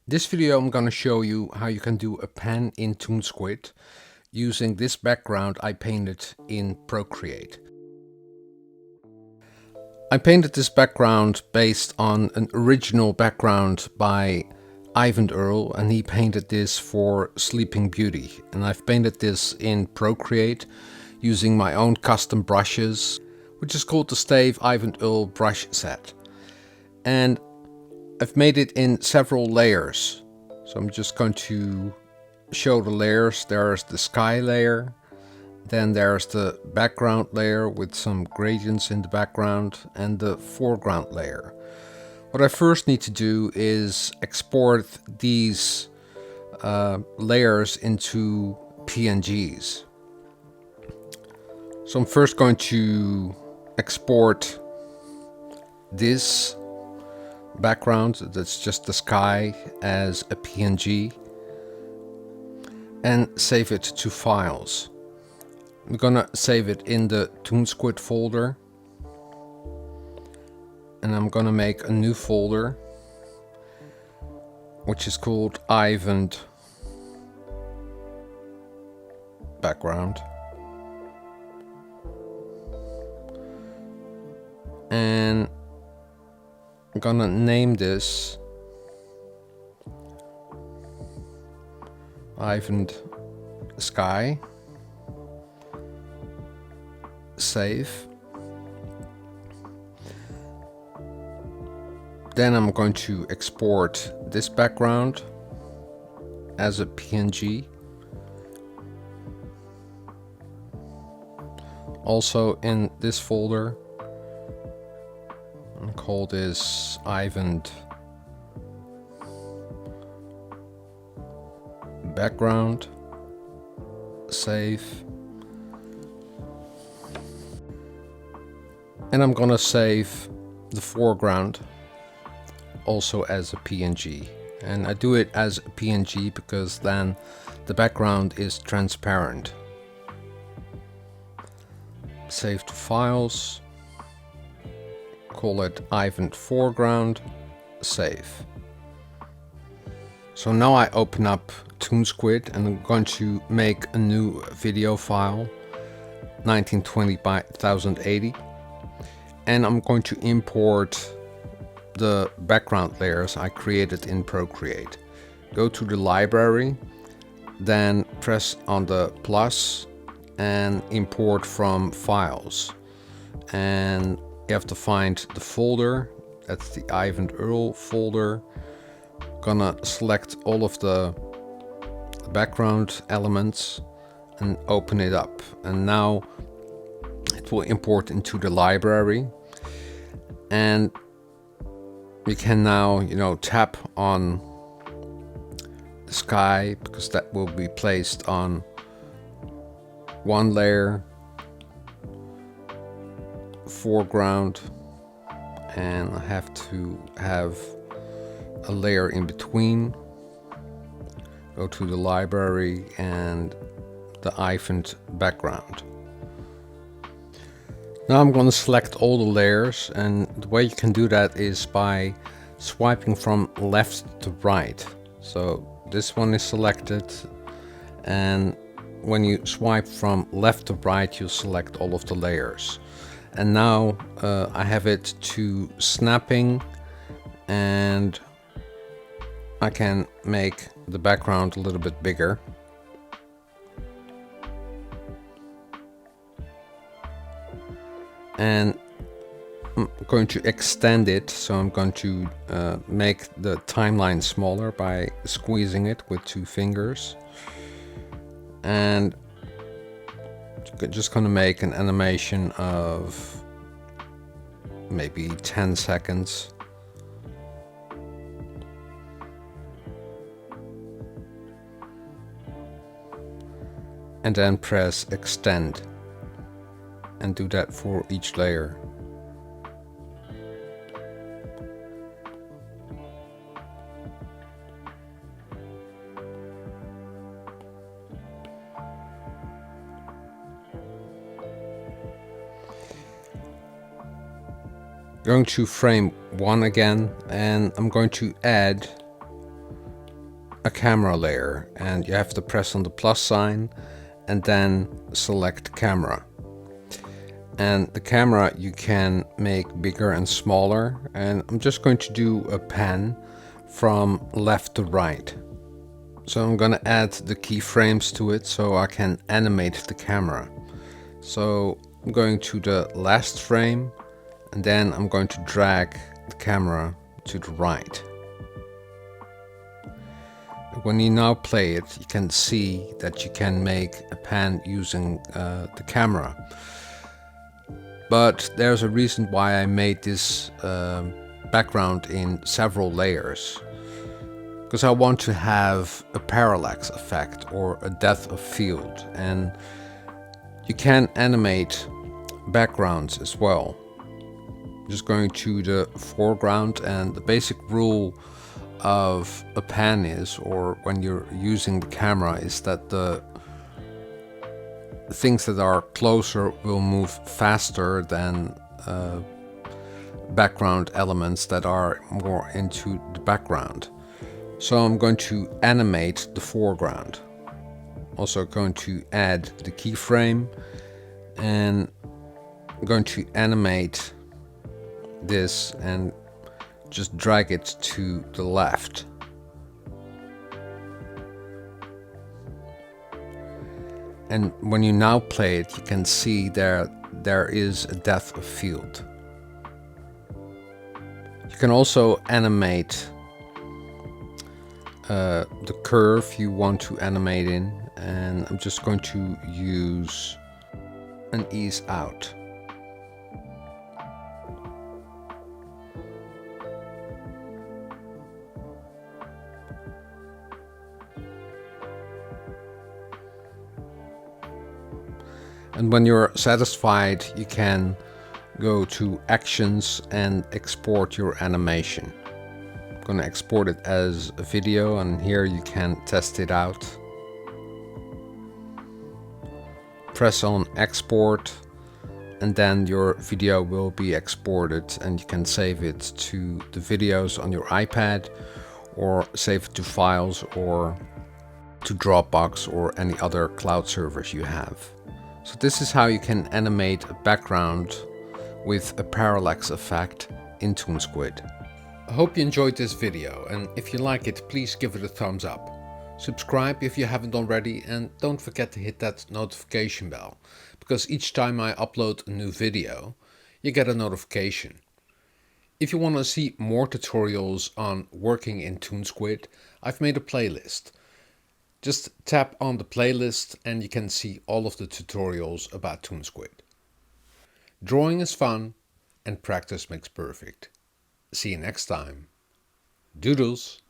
This video I'm going to show you how you can do a pen in ToonSquid using this background I painted in Procreate. I painted this background based on an original background by Eyvind Earle, and he painted this for Sleeping Beauty. And I've painted this in Procreate using my own custom brushes, which is called the Stayf Eyvind Earle BrushSet. And I've made it in several layers. So I'm just going to show the layers. There's the sky layer. Then there's the background layer with some gradients in the background and the foreground layer. What I first need to do is export these layers into PNGs. So I'm first going to export this background, that's just the sky, as a PNG and save it to files. I'm gonna save it in the ToonSquid folder, and I'm gonna make a new folder which is called Eyvind background, and I'm gonna name this Eyvind Sky. Save. Then I'm going to export this background as a PNG. Also in this folder, I'll call this Eyvind background. Save. And I'm gonna save the foreground also as a PNG. And I do it as a PNG because then the background is transparent. Save to files. Call it Eyvind foreground. Save. So now I open up ToonSquid and I'm going to make a new video file, 1920 by 1080. And I'm going to import the background layers I created in Procreate. Go to the library, then press on the plus and import from files. And you have to find the folder, that's the Eyvind Earle folder. Gonna select all of the background elements and open it up. And now it will import into the library, and we can now, tap on the sky because that will be placed on one layer, foreground, and I have to have a layer in between. Go to the library and the Eyvind background. Now I'm going to select all the layers, and the way you can do that is by swiping from left to right. So this one is selected, and when you swipe from left to right you select all of the layers. And now I have it to snapping, and I can make the background a little bit bigger. And I'm going to extend it, so I'm going to make the timeline smaller by squeezing it with 2 fingers. And just going to make an animation of maybe 10 seconds. And then press extend. And do that for each layer. Going to frame 1 again, and I'm going to add a camera layer, and you have to press on the plus sign and then select camera. And the camera you can make bigger and smaller, and I'm just going to do a pan from left to right. So I'm gonna add the keyframes to it so I can animate the camera. So I'm going to the last frame, and then I'm going to drag the camera to the right. When you now play it, you can see that you can make a pan using the camera. But there's a reason why I made this background in several layers. Because I want to have a parallax effect or a depth of field, and you can animate backgrounds as well. Just going to the foreground, and the basic rule of a pan is, or when you're using the camera, is that the things that are closer will move faster than background elements that are more into the background. So I'm going to animate the foreground. Also going to add the keyframe, and I'm going to animate this and just drag it to the left. And when you now play it, you can see there is a depth of field. You can also animate the curve you want to animate in, and I'm just going to use an ease out. And when you're satisfied, you can go to Actions and export your animation. I'm going to export it as a video, and here you can test it out. Press on Export, and then your video will be exported, and you can save it to the videos on your iPad, or save it to files, or to Dropbox, or any other cloud servers you have. So this is how you can animate a background with a parallax effect in ToonSquid. I hope you enjoyed this video, and if you like it, please give it a thumbs up. Subscribe if you haven't already, and don't forget to hit that notification bell, because each time I upload a new video, you get a notification. If you want to see more tutorials on working in ToonSquid, I've made a playlist. Just tap on the playlist and you can see all of the tutorials about ToonSquid. Drawing is fun and practice makes perfect. See you next time. Doodles!